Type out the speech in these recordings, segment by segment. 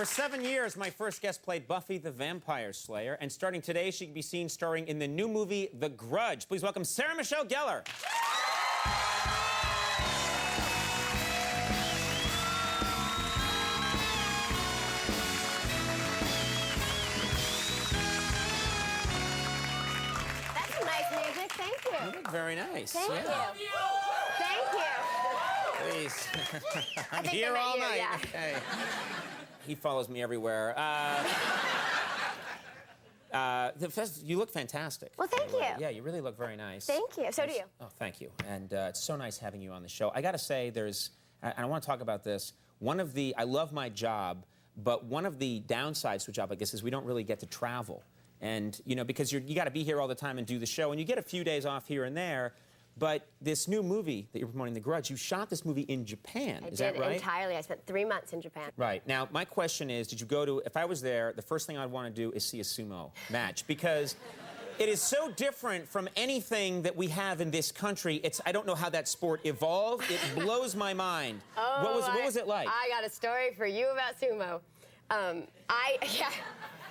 For 7 years, my first guest played Buffy the Vampire Slayer, and starting today, she can be seen starring in the new movie, The Grudge. Please welcome Sarah Michelle Gellar. That's some nice music. Thank you. You look very nice. Thank you. Thank you. Please. I'm think here they met all you, night. yeah. Okay. He follows me everywhere. You look fantastic. Well, thank you. Yeah, you really look very nice. Thank you. So do you. Oh, thank you. And it's so nice having you on the show. I got to say, and I want to talk about this. I love my job, but one of the downsides to a job like this is we don't really get to travel. And, you know, because you got to be here all the time and do the show, and you get a few days off here and there. But this new movie that you're promoting, The Grudge, you shot this movie in Japan. Is that right? I did entirely. I spent 3 months in Japan. Right. Now, my question is, did you go to, if I was there, the first thing I'd want to do is see a sumo match, because it is so different from anything that we have in this country. I don't know how that sport evolved. It blows my mind. Oh, what was it like? I got a story for you about sumo.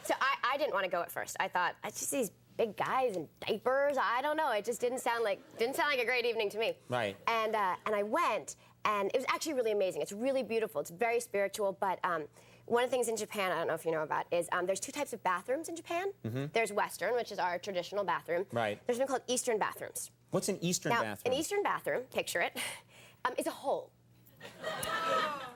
So I didn't want to go at first. I thought, I just these big guys in diapers. I don't know. It just didn't sound like a great evening to me. Right. And I went, and it was actually really amazing. It's really beautiful. It's very spiritual. But one of the things in Japan, I don't know if you know about, is there's 2 types of bathrooms in Japan. Mm-hmm. There's Western, which is our traditional bathroom. Right. There's one called Eastern bathrooms. What's an Eastern bathroom? An Eastern bathroom, picture it, is a hole.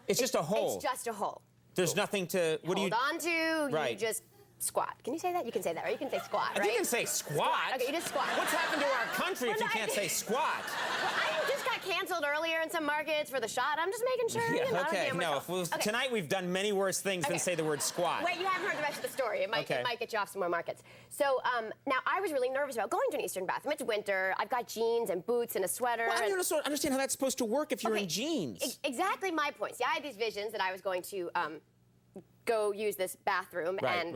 It's just a hole. It's just a hole. There's nothing to hold on to. Right. You just squat. Can you say that? You can say that, or you can say squat, right? You can say squat. Okay, you just squat. What's happened to our country if you can't say squat? Well, I just got canceled earlier in some markets for the shot. I'm just making sure. Yeah, you know, okay. No, tonight we've done many worse things than say the word squat. Wait, you haven't heard the rest of the story. It might get you off some more markets. So now I was really nervous about going to an Eastern bathroom. It's winter. I've got jeans and boots and a sweater. Well, I don't understand how that's supposed to work if you're in jeans. Exactly my point. See, I had these visions that I was going to go use this bathroom and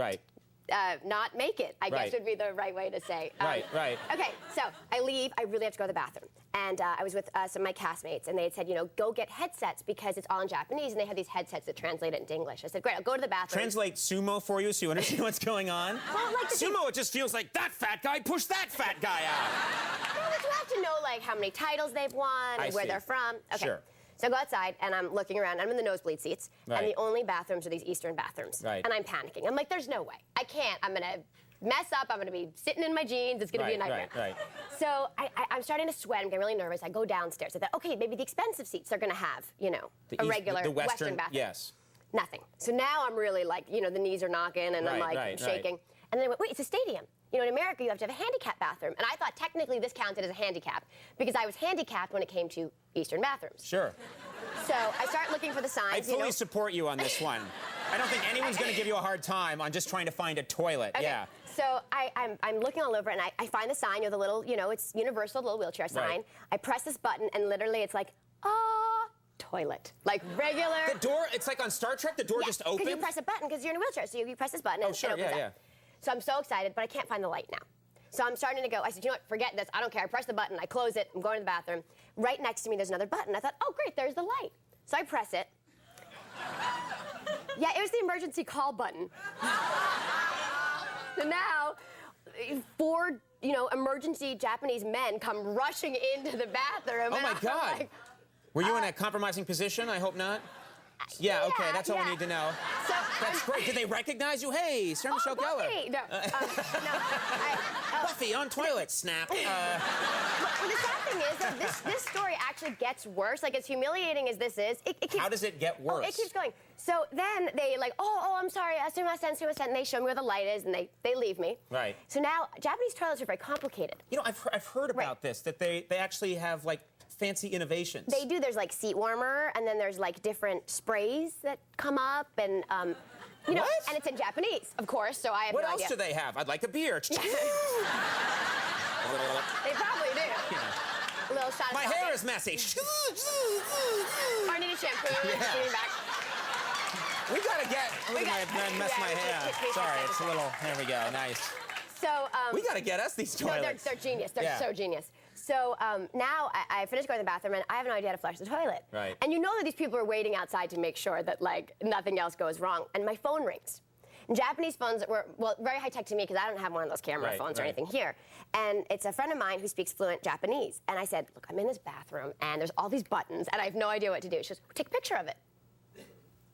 not make it, I guess would be the right way to say. Right. Okay, so I leave. I really have to go to the bathroom. And I was with some of my castmates, and they had said, you know, go get headsets because it's all in Japanese, and they have these headsets that translate it into English. I said, great, I'll go to the bathroom. Translate sumo for you so you understand what's going on? Well, like sumo, it just feels like that fat guy pushed that fat guy out. Well, but you have to know, like, how many titles they've won, where they're from. Okay. Sure. So I go outside, and I'm looking around. I'm in the nosebleed seats, and the only bathrooms are these Eastern bathrooms. Right. And I'm panicking. I'm like, there's no way. I can't. I'm going to mess up. I'm going to be sitting in my jeans. It's going to be a nightmare. Right. So I'm starting to sweat. I'm getting really nervous. I go downstairs. I thought, okay, maybe the expensive seats are going to have, you know, a regular Western bathroom. Yes. Nothing. So now I'm really like, you know, the knees are knocking, and I'm like shaking. And then I went, wait, it's a stadium. You know, in America, you have to have a handicap bathroom. And I thought technically this counted as a handicap because I was handicapped when it came to Eastern bathrooms. Sure. So I start looking for the signs. I fully support you on this one. I don't think anyone's going to give you a hard time on just trying to find a toilet. Okay. Yeah. So I'm looking all over, and I find the sign, you know, the little, you know, it's universal, little wheelchair sign. Right. I press this button, and literally it's like, toilet. Like regular. The door, it's like on Star Trek, the door just opens? because you press a button because you're in a wheelchair. So you press this button, and it opens up. So I'm so excited, but I can't find the light now. So I'm starting to go. I said, you know what, forget this. I don't care. I press the button. I close it. I'm going to the bathroom. Right next to me, there's another button. I thought, oh, great, there's the light. So I press it. Yeah, it was the emergency call button. So now, 4, you know, emergency Japanese men come rushing into the bathroom. Oh, my God. Like, were you in a compromising position? I hope not. Yeah, okay, that's all we need to know. So, that's great. Did they recognize you? Hey, Sarah Michelle Gellar. No, Buffy on toilet, snap. Well, the sad thing is that this story actually gets worse. Like, as humiliating as this is, it keeps... How does it get worse? Oh, it keeps going. So then they like, I'm sorry, sumimasen, and they show me where the light is, and they leave me. Right. So now, Japanese toilets are very complicated. You know, I've heard about this, that they actually have, like, fancy innovations. They do. There's like seat warmer, and then there's like different sprays that come up, and you know, and it's in Japanese, of course. So I have no idea. What else do they have? I'd like a beer. They probably do. A little shot of My hair is messy. I need a shampoo. Yeah. Back. We gotta get. Look at my mess my hair. Sorry, it's a little. There we go. Nice. So we gotta get us these toilets. No, they're genius. They're so genius. So now I finished going to the bathroom, and I have no idea how to flush the toilet. Right. And you know that these people are waiting outside to make sure that, like, nothing else goes wrong. And my phone rings. And Japanese phones were, well, very high-tech to me because I don't have one of those camera phones or anything here. And it's a friend of mine who speaks fluent Japanese. And I said, look, I'm in this bathroom, and there's all these buttons, and I have no idea what to do. She goes, take a picture of it.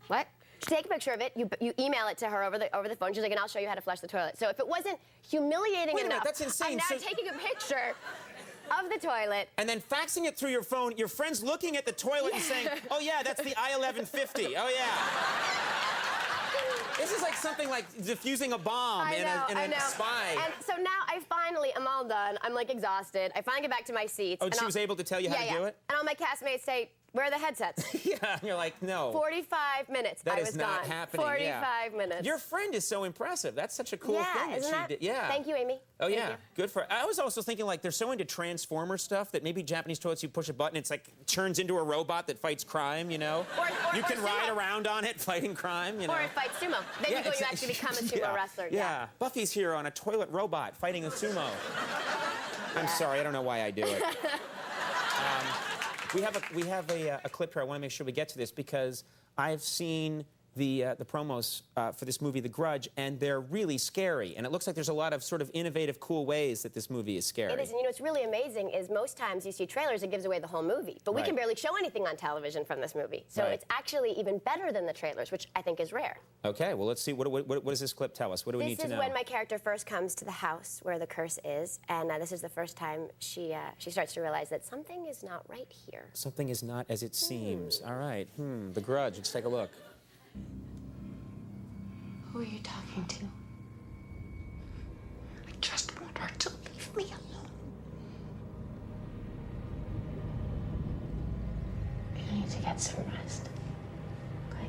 What? She take a picture of it, you email it to her over the phone. She's like, and I'll show you how to flush the toilet. So if it wasn't humiliating Wait a minute, enough, that's insane. I'm now taking a picture of the toilet. And then faxing it through your phone, your friend's looking at the toilet and saying, oh yeah, that's the I-1150. Oh yeah. This is like something like defusing a bomb in a spy. And so now I finally am all done. I'm like exhausted. I finally get back to my seats. Oh, and she was able to tell you how to do it? And all my castmates say, where are the headsets? Yeah, and you're like, no. 45 minutes. That I is was not gone. happening. 45 minutes. Your friend is so impressive. That's such a cool thing that she did. Yeah. Thank you, Amy. Oh, Thank yeah. you. Good for her. I was also thinking, like, they're so into Transformer stuff that maybe Japanese toilets, you push a button, it's like turns into a robot that fights crime, you know? You can ride around on it fighting crime, you know? Or it fights sumo. Then you actually become a sumo wrestler. Yeah. Buffy's here on a toilet robot fighting a sumo. I'm sorry, I don't know why I do it. We have a clip here. I want to make sure we get to this because I've seen the promos for this movie, The Grudge, and they're really scary. And it looks like there's a lot of sort of innovative, cool ways that this movie is scary. It is, and you know what's really amazing is most times you see trailers, it gives away the whole movie. But we can barely show anything on television from this movie. So it's actually even better than the trailers, which I think is rare. Okay, well, let's see. What does this clip tell us? What do we need to know? This is when my character first comes to the house where the curse is, and this is the first time she starts to realize that something is not right here. Something is not as it seems. All right. The Grudge. Let's take a look. Who are you talking to? I just want her to leave me alone. You need to get some rest. Okay?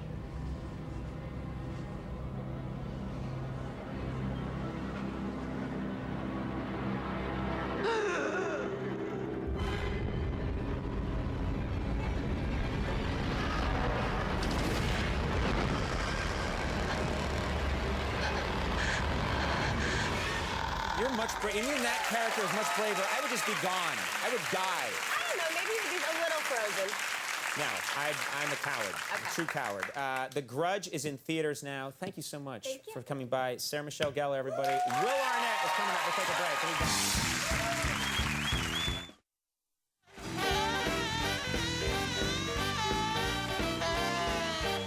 You're much braver. You mean that character is much braver. I would just be gone. I would die. I don't know, maybe you'd be a little frozen. No, I'm a coward. Okay. A true coward. The Grudge is in theaters now. Thank you so much for coming by. Sarah Michelle Gellar, everybody. Will Arnett is coming up. We'll take a break.